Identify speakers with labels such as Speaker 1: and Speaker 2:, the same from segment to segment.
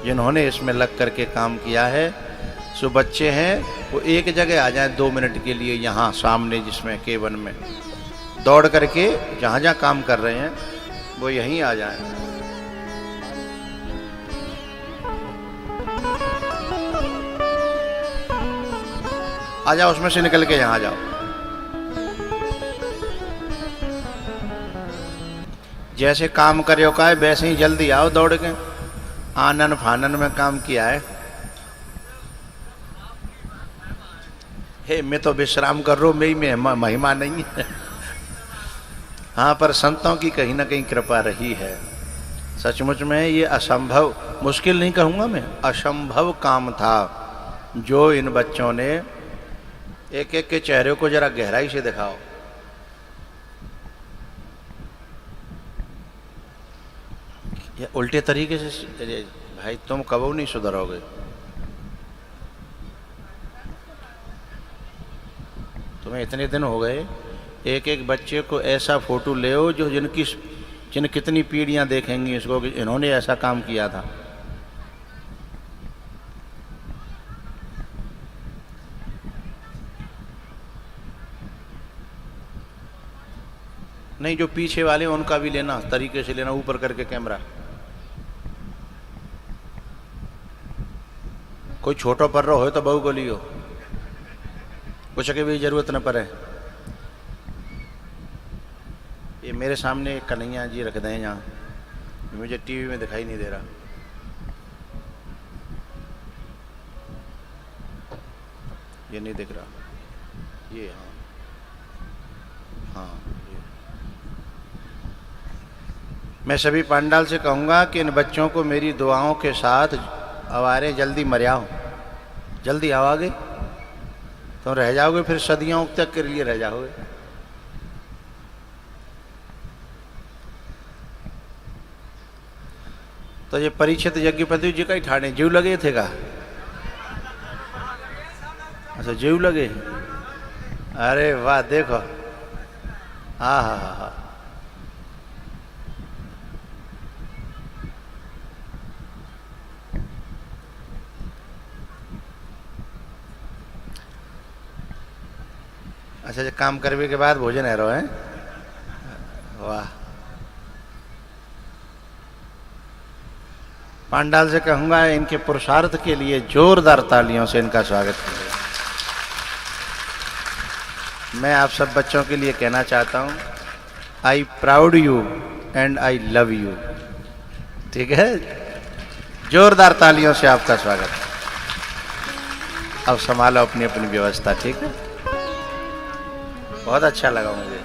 Speaker 1: जिन्होंने इसमें लग करके काम किया है, सो बच्चे हैं वो एक जगह आ जाएं 2 मिनट के लिए, यहाँ सामने जिसमें K1 में दौड़ करके जहाँ जहाँ काम कर रहे हैं वो यहीं आ जाएं। आ जाओ, उसमें से निकल के यहाँ जाओ। जैसे काम करे का है वैसे ही जल्दी आओ दौड़ के। आनन फानन में काम किया है। हे मैं तो विश्राम कर रहा हूँ, मेरी में महिमा नहीं है। हाँ, पर संतों की कहीं ना कहीं कृपा रही है। सचमुच में ये असंभव, मुश्किल नहीं कहूँगा मैं, असंभव काम था जो इन बच्चों ने। एक एक के चेहरे को जरा गहराई से दिखाओ। ये उल्टे तरीके से, भाई तुम कब नहीं सुधरोगे। तुम्हें इतने दिन हो गए, एक एक बच्चे को ऐसा फोटो ले हो जो जिन कितनी पीढ़ियां देखेंगी इसको कि इन्होंने ऐसा काम किया था। नहीं, जो पीछे वाले उनका भी लेना, तरीके से लेना, ऊपर करके कैमरा। कोई छोटा पर रहा हो तो बहू को लियो, कुछ की भी जरूरत न पड़े। ये मेरे सामने कन्हैया जी रख दें यहाँ, मुझे टीवी में दिखाई नहीं दे रहा। ये नहीं दिख रहा, ये हाँ ये। मैं सभी पंडाल से कहूँगा कि इन बच्चों को मेरी दुआओं के साथ आवारे जल्दी मर आओ, जल्दी आओ आगे, तो रह जाओगे फिर सदियों तक के लिए रह जाओगे। तो ये परीक्षित यज्ञपति जी का ही ठाणे जीव लगे थे का? अच्छा जीव लगे, अरे वाह, देखो हाँ हाँ हाँ हाँ। अच्छा, जो काम करने के बाद भोजन है रो है, वाह। पंडाल से कहूंगा इनके पुरुषार्थ के लिए जोरदार तालियों से इनका स्वागत करें। मैं आप सब बच्चों के लिए कहना चाहता हूं, I proud you and I love you. ठीक है, जोरदार तालियों से आपका स्वागत। अब संभालो अपनी अपनी व्यवस्था। ठीक है, बहुत अच्छा लगा मुझे।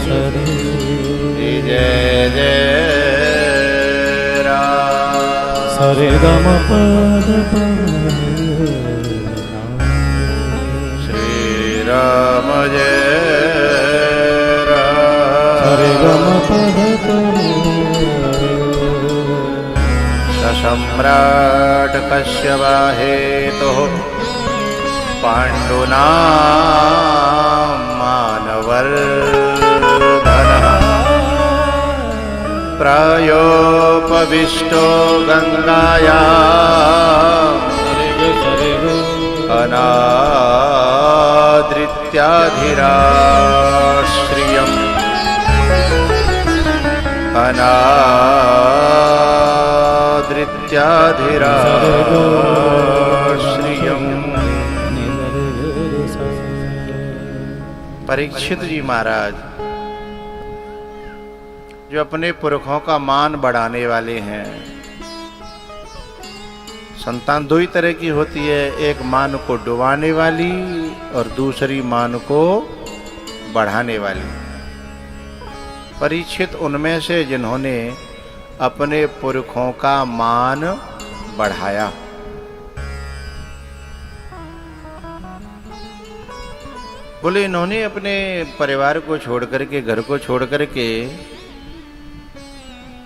Speaker 2: सरे
Speaker 1: जय जय राम।
Speaker 2: सरे गम पद
Speaker 1: श्री राम जय राम।
Speaker 2: सरे गम पद
Speaker 1: सम्राट कश्यपा हेतुः पांडुना मानवर्धनः प्रायोपविष्टो गंगायां अनादृत्याधिराश्रियम् अनादृत्याधिराश्रियम्। परीक्षित जी महाराज जो अपने पुरखों का मान बढ़ाने वाले हैं। संतान दो ही तरह की होती है, एक मान को डुबाने वाली और दूसरी मान को बढ़ाने वाली। परीक्षित उनमें से जिन्होंने अपने पुरखों का मान बढ़ाया। बोले इन्होंने अपने परिवार को छोड़ करके, घर को छोड़ करके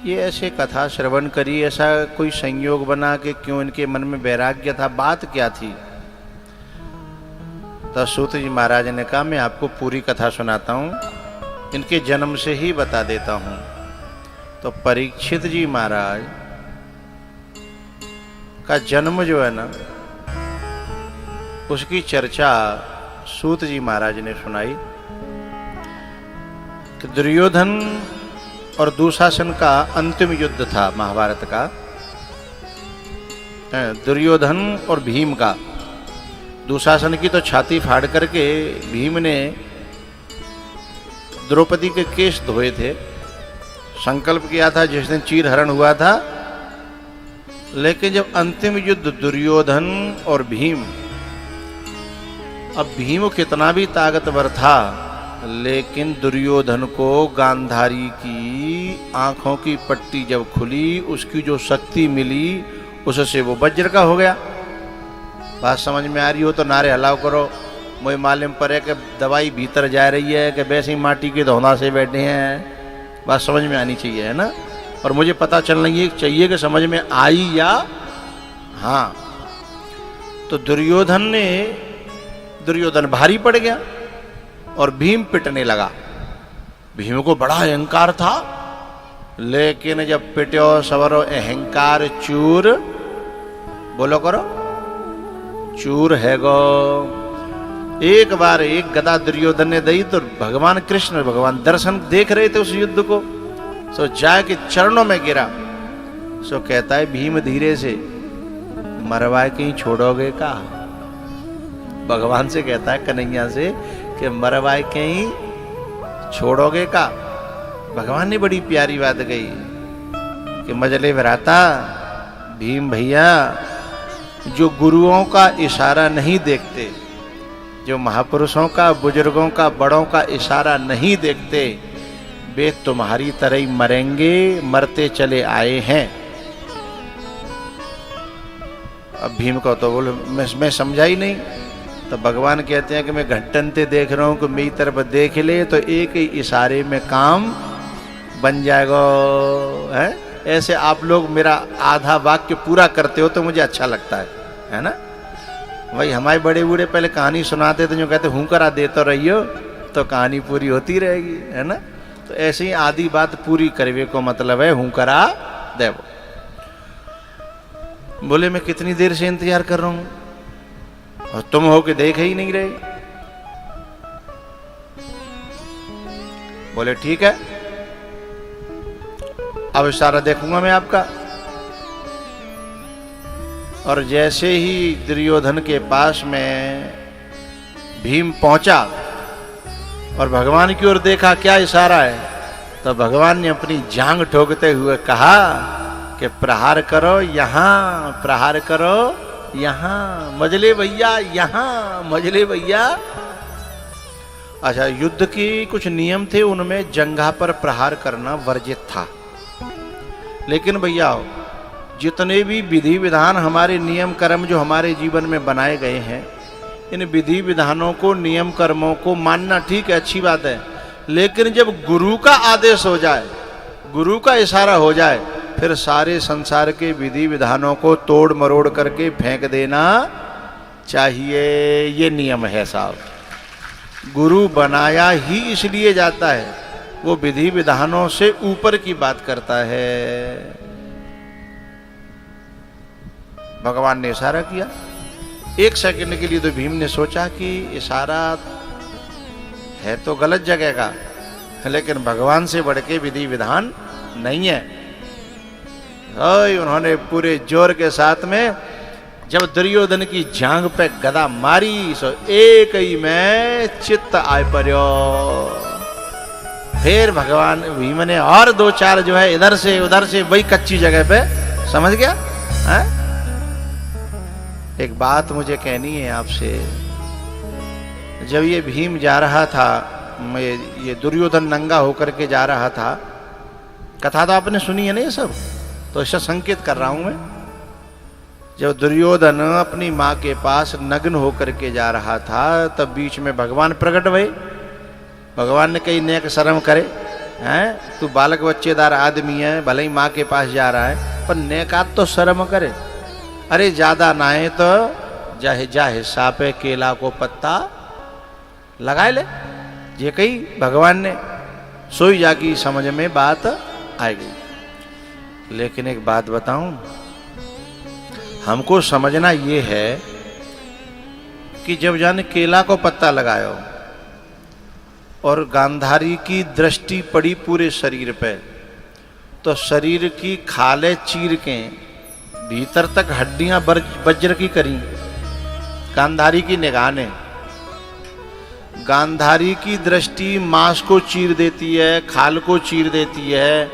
Speaker 1: ये ऐसे कथा श्रवण करी, ऐसा कोई संयोग बना कि क्यों इनके मन में वैराग्य था, बात क्या थी? तो सूत जी महाराज ने कहा मैं आपको पूरी कथा सुनाता हूं, इनके जन्म से ही बता देता हूं। तो परीक्षित जी महाराज का जन्म जो है ना, उसकी चर्चा सूत जी महाराज ने सुनाई कि दुर्योधन और दुशासन का अंतिम युद्ध था महाभारत का। दुर्योधन और भीम का। दुशासन की तो छाती फाड़ करके भीम ने द्रौपदी के केश धोए थे, संकल्प किया था जिस दिन चीरहरण हुआ था। लेकिन जब अंतिम युद्ध दुर्योधन और भीम, अब भीम कितना भी ताकतवर था लेकिन दुर्योधन को गांधारी की आंखों की पट्टी जब खुली, उसकी जो शक्ति मिली उससे वो वज्र का हो गया। बात समझ में आ रही हो तो नारे हलाओ करो। मुझे मालूम पड़े कि दवाई भीतर जा रही है कि वैसे ही माटी के धौना से बैठे हैं। बात समझ में आनी चाहिए, है ना? और मुझे पता चलना ये चाहिए कि समझ में आई या हाँ। तो दुर्योधन भारी पड़ गया और भीम पिटने लगा। भीम को बड़ा अहंकार था, लेकिन जब पिट्यो सवरो अहंकार चूर, बोलो करो, चूर है गो। एक बार एक गदा दुर्योधन ने दी तो भगवान कृष्ण, भगवान दर्शन देख रहे थे उस युद्ध को, सो जाके चरणों में गिरा। सो कहता है भीम धीरे से, मरवाए कहीं छोड़ोगे का? भगवान से कहता है कन्हैया से कि मरवाए कहीं छोड़ोगे का? भगवान ने बड़ी प्यारी बात कही कि मजले भराता भीम भैया, जो गुरुओं का इशारा नहीं देखते, जो महापुरुषों का, बुजुर्गों का, बड़ों का इशारा नहीं देखते, वे तुम्हारी तरह ही मरेंगे, मरते चले आए हैं। अब भीम को तो बोले मैं समझा ही नहीं। तो भगवान कहते हैं कि मैं घंटन ते देख रहा हूं कि मेरी तरफ देख ले तो एक ही इशारे में काम बन जाएगा। है ऐसे आप लोग मेरा आधा वाक्य पूरा करते हो तो मुझे अच्छा लगता है ना? भाई हमारे बड़े बूढ़े पहले कहानी सुनाते थे, जो कहते हूं करा देते रहियो तो कहानी पूरी होती रहेगी, है ना? तो ऐसे ही आधी बात पूरी करवे को मतलब है हूं करा देवो। बोले मैं कितनी देर से इंतजार कर रहा हूं और तुम हो के देख ही नहीं रहे। बोले ठीक है, अब इशारा देखूंगा मैं आपका। और जैसे ही दुर्योधन के पास में भीम पहुंचा और भगवान की ओर देखा क्या इशारा है, तो भगवान ने अपनी जांग ठोकते हुए कहा कि प्रहार करो यहां, प्रहार करो यहां, मजले भैया यहां, मजले भैया। अच्छा, युद्ध की कुछ नियम थे, उनमें जंघा पर प्रहार करना वर्जित था। लेकिन भैया जितने भी विधि विधान, हमारे नियम कर्म जो हमारे जीवन में बनाए गए हैं, इन विधि विधानों को, नियम कर्मों को मानना ठीक है, अच्छी बात है। लेकिन जब गुरु का आदेश हो जाए, गुरु का इशारा हो जाए, फिर सारे संसार के विधि विधानों को तोड़ मरोड़ करके फेंक देना चाहिए। ये नियम है साहब। गुरु बनाया ही इसलिए जाता है, वो विधि विधानों से ऊपर की बात करता है। भगवान ने इशारा किया, एक सेकंड के लिए तो भीम ने सोचा कि इशारा है तो गलत जगह का, लेकिन भगवान से बढ़ के विधि विधान नहीं है। उन्होंने पूरे जोर के साथ में जब दुर्योधन की जांघ पे गदा मारी, सो एक ही में चित्त आय पर्यो। फिर भगवान भीम ने और दो चार जो है इधर से उधर से वही कच्ची जगह पे, समझ गया है? एक बात मुझे कहनी है आपसे। जब ये भीम जा रहा था, ये दुर्योधन नंगा होकर के जा रहा था, कथा तो आपने सुनी है ना ये सब, तो इससे संकेत कर रहा हूं मैं। जब दुर्योधन अपनी माँ के पास नग्न होकर के जा रहा था, तब बीच में भगवान प्रकट हुए। भगवान ने कही, नेक शर्म करे हैं, तू बालक बच्चेदार आदमी है, भले ही माँ के पास जा रहा है, पर नेकात तो शर्म करे। अरे ज्यादा ना है तो जा हिस्सा पे केला को पत्ता लगाए ले, ये कही भगवान ने। सोई जाकी समझ में बात आएगी। लेकिन एक बात बताऊं, हमको समझना ये है कि जब जाने केला को पत्ता लगायो और गांधारी की दृष्टि पड़ी पूरे शरीर पे, तो शरीर की खाले चीर के भीतर तक हड्डियां वज्र की करी गांधारी की निगाह ने। गांधारी की दृष्टि मांस को चीर देती है, खाल को चीर देती है,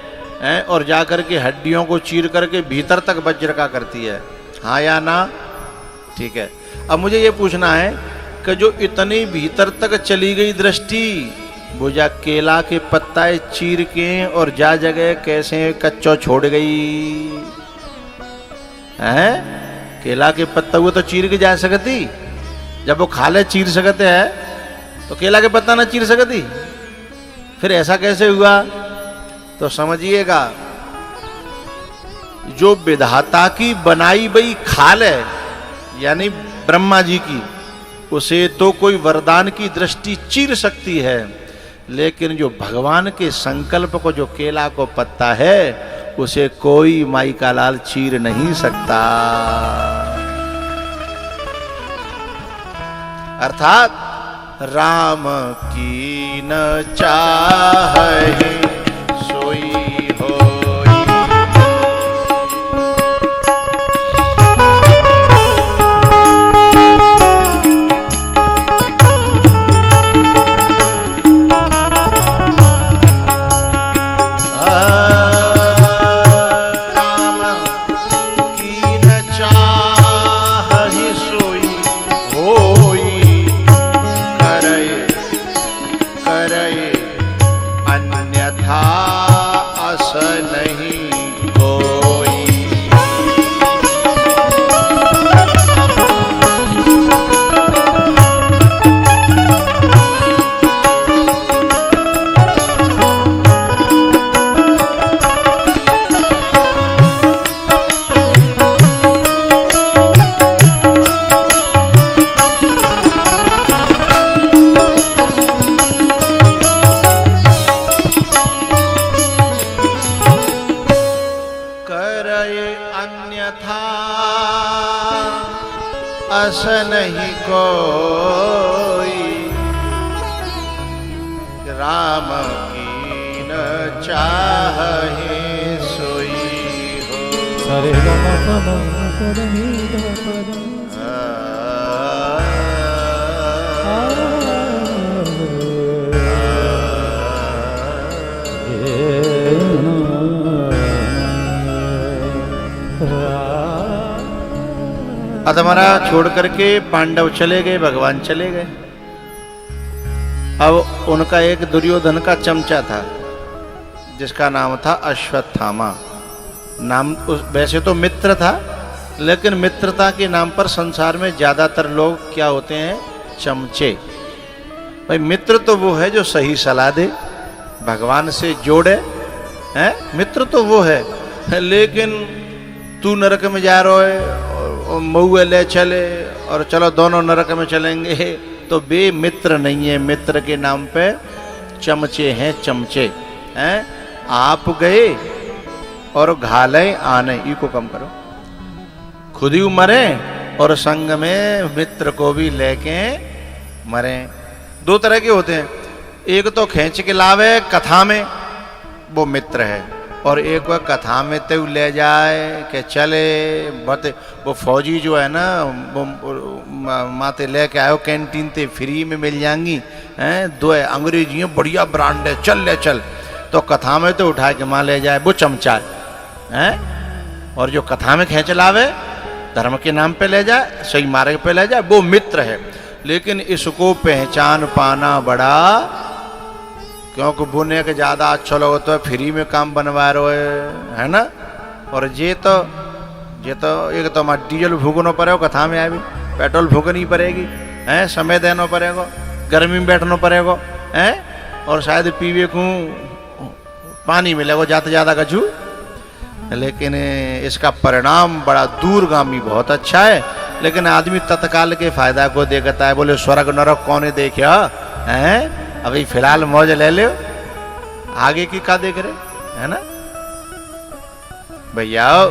Speaker 1: और जाकर के हड्डियों को चीर करके भीतर तक वज्र का करती है। हाँ या ना? ठीक है। अब मुझे ये पूछना है कि जो इतनी भीतर तक चली गई दृष्टि, वो जा केला के पत्ता चीर के और जा जगह कैसे कच्चो छोड़ गई है? केला के पत्ता वो तो चीर के जा सकती, जब वो खाले चीर सकते हैं तो केला के पत्ता ना चीर सकती, फिर ऐसा कैसे हुआ? तो समझिएगा, जो विधाता की बनाई गई खाल है, यानी ब्रह्मा जी की, उसे तो कोई वरदान की दृष्टि चीर सकती है, लेकिन जो भगवान के संकल्प को, जो केला को पत्ता है, उसे कोई माई का लाल चीर नहीं सकता। अर्थात राम की न चाहे सोई होई। राम की न चाहे सोई होई, करे अन्यथा अस नहीं कोई। अस नहीं कोई, राम की न चाहे सोई हो।
Speaker 2: सरे गम पद नी द पद।
Speaker 1: अधमरा छोड़ करके पांडव चले गए, भगवान चले गए। अब उनका एक दुर्योधन का चमचा था जिसका नाम था अश्वत्थामा। नाम वैसे तो मित्र था, लेकिन मित्रता के नाम पर संसार में ज्यादातर लोग क्या होते हैं, चमचे। भाई मित्र तो वो है जो सही सलाह दे, भगवान से जोड़े, हैं? मित्र तो वो है, लेकिन तू नरक में जा रहा है और मऊए ले चले और चलो दोनों नरक में चलेंगे, तो बे मित्र नहीं है। मित्र के नाम पे चमचे हैं, चमचे हैं। आप गए और घाले आने, ई को कम करो, खुद ही मरे और संग में मित्र को भी लेके मरे। दो तरह के होते हैं, एक तो खींच के लावे कथा में, वो मित्र है, और एक वह कथा में तो ले जाए कि चले बत। वो फौजी जो है ना, वो माते लेके आयो कैंटीन ते फ्री में मिल जाएंगी, हैं? दो अंग्रेजी बढ़िया ब्रांड है, चल ले चल, तो कथा में तो उठा के माँ ले जाए, वो चमचा है। और जो कथा में खींच लावे, धर्म के नाम पे ले जाए, सही मार्ग पे ले जाए, वो मित्र है। लेकिन इसको पहचान पाना बड़ा, क्योंकि बुने के ज्यादा अच्छा लोग तो फ्री में काम बनवा रहे है ना। और ये तो एक तो हमारा डीजल फूकना पड़ेगा, कथा में आए पेट्रोल फूकनी पड़ेगी, हैं? समय देना पड़ेगा, गर्मी में बैठना पड़ेगा, हैं? और शायद पीवे को पानी मिलेगा जाते ज्यादा कछु। लेकिन इसका परिणाम बड़ा दूरगामी बहुत अच्छा है। लेकिन आदमी तत्काल के फायदा को देखता है, बोले स्वर्ग नरक कौन देखा हैं, अभी फिलहाल मौज ले लो, आगे की का देख रहे, है ना भैया।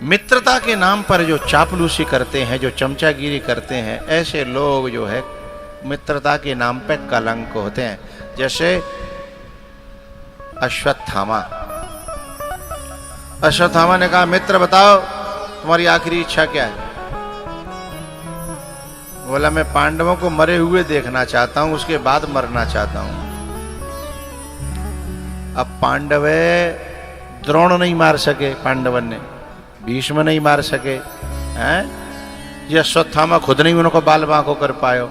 Speaker 1: मित्रता के नाम पर जो चापलूसी करते हैं, जो चमचागिरी करते हैं, ऐसे लोग जो है मित्रता के नाम पे कलंक होते हैं। जैसे अश्वत्थामा ने कहा, मित्र बताओ तुम्हारी आखिरी इच्छा क्या है? बोला, मैं पांडवों को मरे हुए देखना चाहता हूं, उसके बाद मरना चाहता हूं। अब पांडव द्रोण नहीं मार सके, पांडवन ने भीष्म नहीं मार सके, हैं? ये अश्वत्थामा खुद नहीं उनको बाल बांको कर पायो,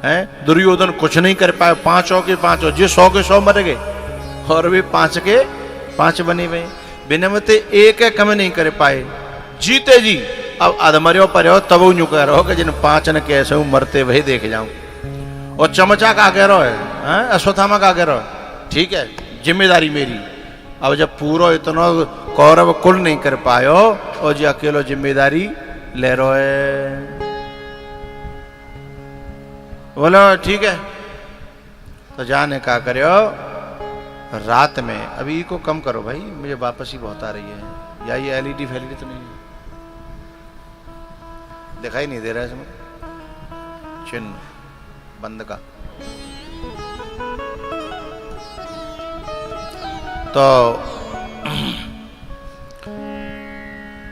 Speaker 1: हैं? दुर्योधन कुछ नहीं कर पाए, पांचों के पांचों, जो 100 के 100 मर गए, और भी 5 के 5 बने हुए, बिनमते एक कम नहीं कर पाए, जीते जी। अब अधमरियो पर हो तब यूं कह रहे हो कि जिन 5 ने कैसे हूं मरते वही देख जाऊं। और चमचा का कह रहा है, अश्वत्थामा का कह रहा है, ठीक है जिम्मेदारी मेरी। अब जब पूरा इतना कौरव कुल नहीं कर पायो और जो अकेलो जिम्मेदारी ले रहे है, बोलो ठीक है। तो जाने का करो रात में, अभी को कम करो भाई, मुझे वापस ही बहुत आ रही है, या ये एलईडी फैलईडी तो नहीं है, दिखाई नहीं दे रहा है इसमें चिन्ह बंद का। तो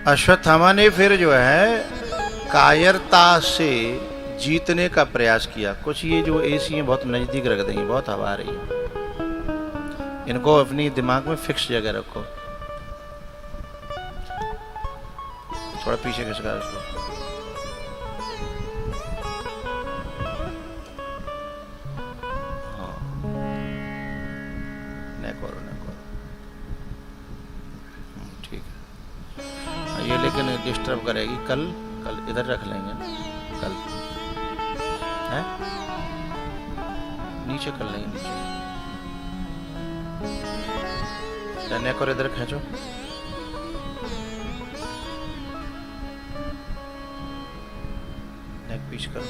Speaker 1: अश्वत्थामा ने फिर जो है कायरता से जीतने का प्रयास किया। कुछ ये जो एसी हैं बहुत नजदीक रख देंगे, बहुत हवा आ रही है, इनको अपनी दिमाग में फिक्स जगह रखो। थोड़ा पीछे खिसका इसको। हाँ, ठीक है। ये लेकिन डिस्टर्ब करेगी। कल इधर रख लेंगे ना, कल है नीचे कर लेंगे, नीचे नेक और इधर खींचो। नेक पीछ करो।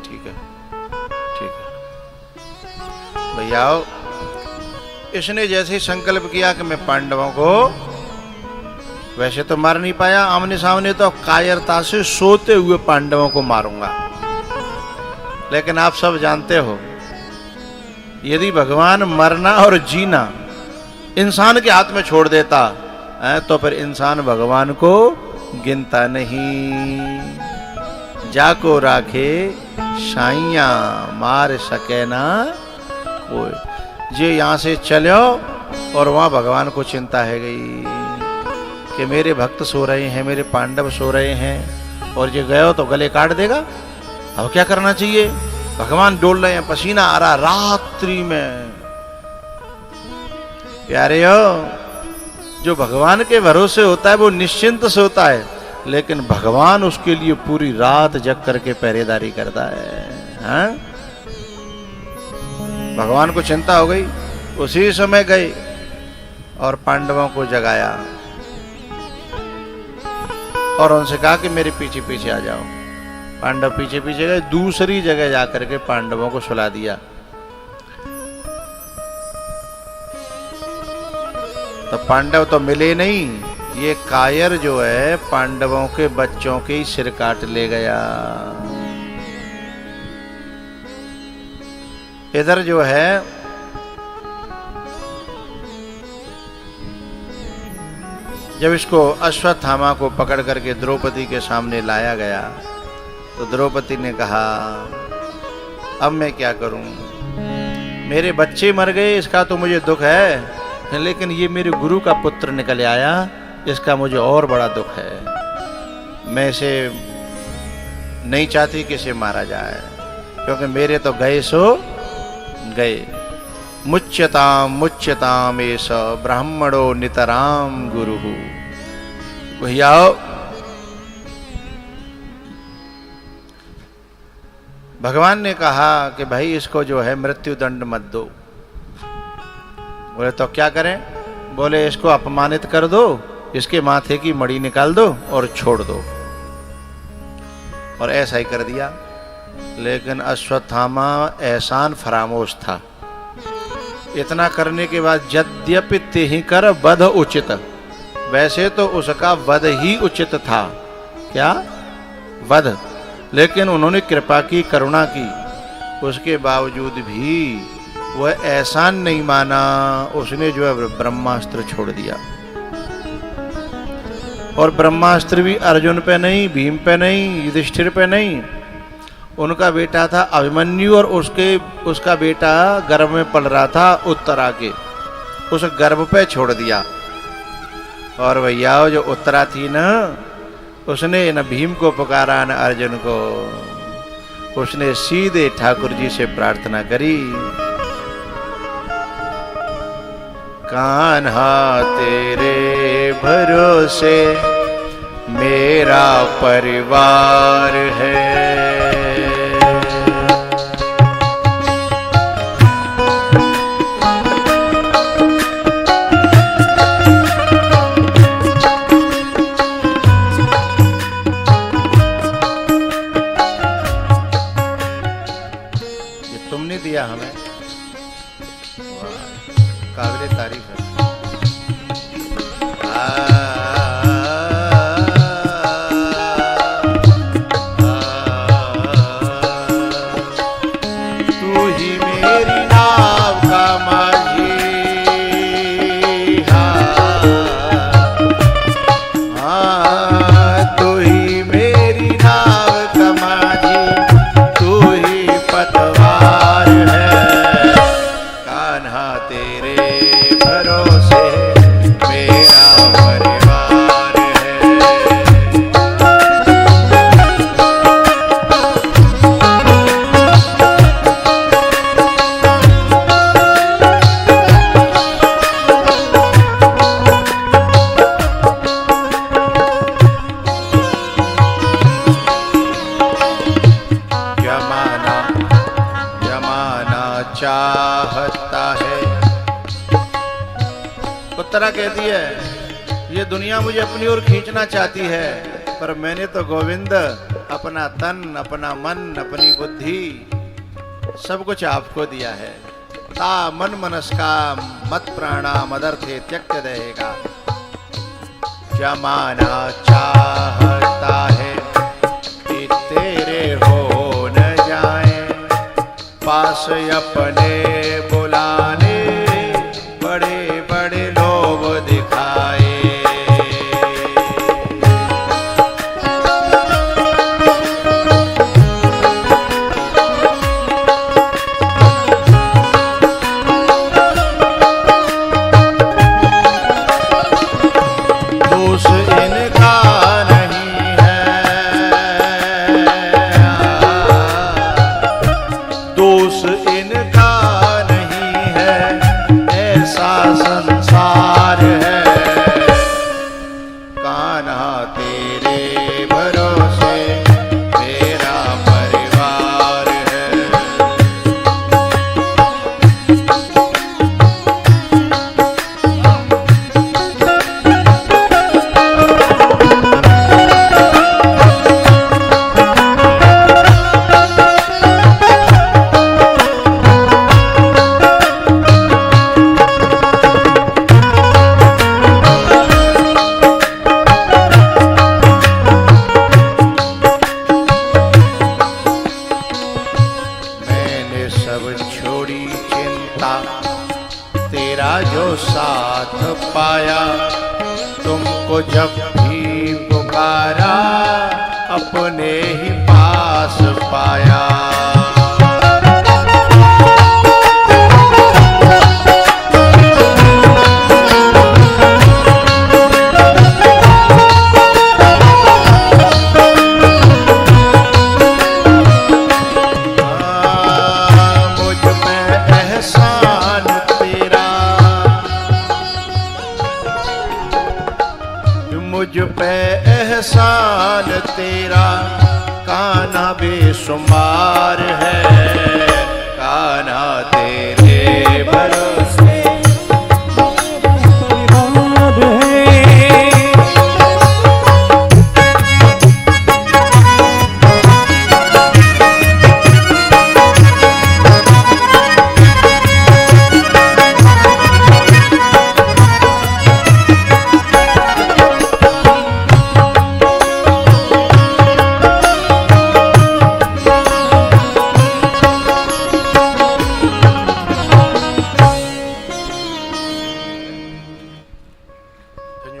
Speaker 1: ठीक है, ठीक है भैया। इसने जैसे ही संकल्प किया कि मैं पांडवों को वैसे तो मार नहीं पाया आमने सामने, तो कायरता से सोते हुए पांडवों को मारूंगा। लेकिन आप सब जानते हो, यदि भगवान मरना और जीना इंसान के हाथ में छोड़ देता है, तो फिर इंसान भगवान को गिनता नहीं। जाको राखे साइया मार सके ना कोई। जे यहां से चलो और वहां भगवान को चिंता है गई, कि मेरे भक्त सो रहे हैं, मेरे पांडव सो रहे हैं और ये गयो तो गले काट देगा। अब क्या करना चाहिए? भगवान डोल रहे हैं, पसीना आ रहा रात्रि में। प्यारे जो भगवान के भरोसे होता है वो निश्चिंत से होता है, लेकिन भगवान उसके लिए पूरी रात जग करके पहरेदारी करता है। हाँ? भगवान को चिंता हो गई, उसी समय गए और पांडवों को जगाया और उनसे कहा कि मेरे पीछे पीछे आ जाओ। पांडव पीछे पीछे गए, दूसरी जगह जाकर के पांडवों को सुला दिया। तो पांडव तो मिले नहीं, ये कायर जो है पांडवों के बच्चों के ही सिर काट ले गया। इधर जो है जब इसको अश्वत्थामा को पकड़ करके द्रौपदी के सामने लाया गया तो द्रौपदी ने कहा अब मैं क्या करूं, मेरे बच्चे मर गए इसका तो मुझे दुख है, लेकिन ये मेरे गुरु का पुत्र निकल आया इसका मुझे और बड़ा दुख है। मैं इसे नहीं चाहती कि इसे मारा जाए, क्योंकि मेरे तो गए सो गए। मुच्यताम मुच्यताम एष ब्राह्मणो नितराम गुरु। भैया भगवान ने कहा कि भाई इसको जो है मृत्यु दंड मत दो। बोले तो क्या करें? बोले इसको अपमानित कर दो, इसके माथे की मणि निकाल दो और छोड़ दो। और ऐसा ही कर दिया। लेकिन अश्वत्थामा एहसान फरामोश था। इतना करने के बाद यद्यपि तिहि कर वध उचित, वैसे तो उसका वध ही उचित था। क्या? वध। लेकिन उन्होंने कृपा की, करुणा की, उसके बावजूद भी वह एहसान नहीं माना। उसने जो है ब्रह्मास्त्र छोड़ दिया। और ब्रह्मास्त्र भी अर्जुन पे नहीं, भीम पे नहीं, युधिष्ठिर पे नहीं, उनका बेटा था अभिमन्यु और उसका बेटा गर्भ में पल रहा था उत्तरा के, उस गर्भ पे छोड़ दिया। और भैया जो उत्तरा थी ना, उसने न भीम को पुकारा न अर्जुन को, उसने सीधे ठाकुर जी से प्रार्थना करी, कान्हा तेरे भरोसे मेरा परिवार है। दिया हमें, काबिले तारीफ है। तू ही मेरी नाव का माझी, तू ही मेरी नाव का माझी, तू ही पतवार है। कान्हा तेरे भरोसे मेरा परिवार है। जमाना चाहता है। उत्तरा कहती है ये दुनिया मुझे अपनी ओर खींचना चाहती है, पर मैंने तो गोविंद अपना तन, अपना मन, अपनी बुद्धि सब कुछ आपको दिया है। ता मन मनस्का मत प्राणा मदर्थे त्यक्त रहेगा। जमाना चाहता है कि तेरे हो न जाए पास अपने बुलाने, बड़े बड़े लोग दिखाए। दोष इनका नहीं है, दोष इनका नहीं है, ऐसा संसार है। कान्हा तेरे भरोसे मेरा परिवार है। छोड़ी चिंता तेरा जो साथ पाया, तुमको जब भी पुकारा अपने ही पास पाया। मुझ पे एहसान तेरा कान्हा बेशुमार है। कान्हा तेरे भरोसे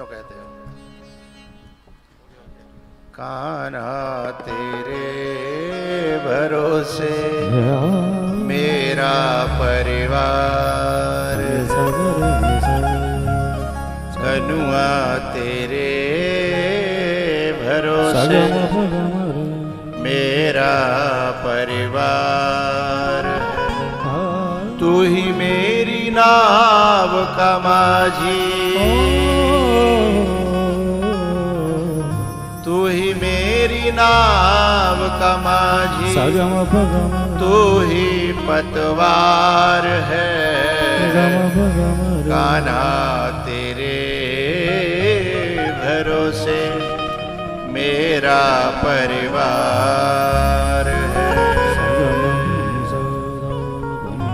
Speaker 1: कहते हो। कान्हा तेरे भरोसे मेरा परिवार, कनुआ तेरे भरोसे मेरा परिवार। तू ही मेरी नाव का माझी, तू ही मेरी नाव का माझी, तू ही पतवार है। कान्हा तेरे भरोसे मेरा परिवार।